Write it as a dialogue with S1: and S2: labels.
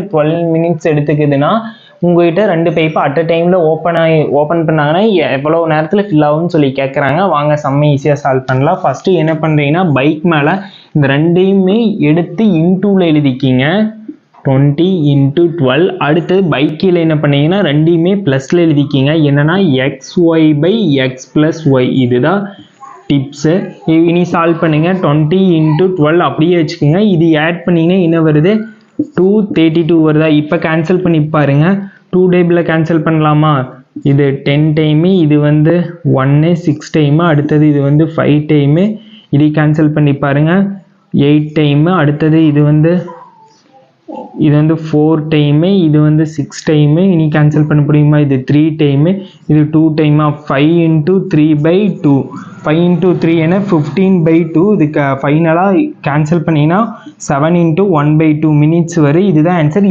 S1: 12 minutes எடுத்துக்குதுன்னா உங்ககிட்ட 2 pipe at a டைமில் open பண்ணாங்கன்னா எவ்வளோ நேரத்தில் ஃபில் ஆகும்னு சொல்லி கேட்குறாங்க. வாங்க செம்ம ஈஸியாக சால்வ் பண்ணலாம். ஃபஸ்ட்டு என்ன பண்ணுறீங்கன்னா பைக் மேலே இந்த ரெண்டையுமே எடுத்து இன்டூவில் எழுதிக்கிங்க 20 × 12. அடுத்தது பைக் கீழே என்ன பண்ணீங்கன்னா ரெண்டையுமே ப்ளஸில் எழுதிக்கிங்க. என்னென்னா xy/x + y. இதுதான் டிப்ஸு. இனி சால்வ் பண்ணுங்கள். 20 × 12 அப்படியே வச்சுக்கோங்க. இது ஆட் பண்ணிங்கன்னா என்ன வருது? 232 வருதா? இப்போ கேன்சல் பண்ணி பாருங்க. 2 டேபிளில் கேன்சல் பண்ணலாமா? இது 10 டைமு, இது 1 6 டைமு, அடுத்தது இது 5 டைமு. இது கேன்சல் பண்ணி பாருங்க. 8 டைமு, அடுத்தது இது 4 டைமு, இது 6 டைமு. இனி கேன்சல் பண்ண முடியுமா? இது 3 டைமு, இது 2 டைமா? 5 × 3/2. 5 × 3 என 15/2. இதுக்கு ஃபைனலாக கேன்சல் பண்ணிங்கன்னா 7 × 1/2 மினிட்ஸ் வரும். இதுதான் ஆன்சர்.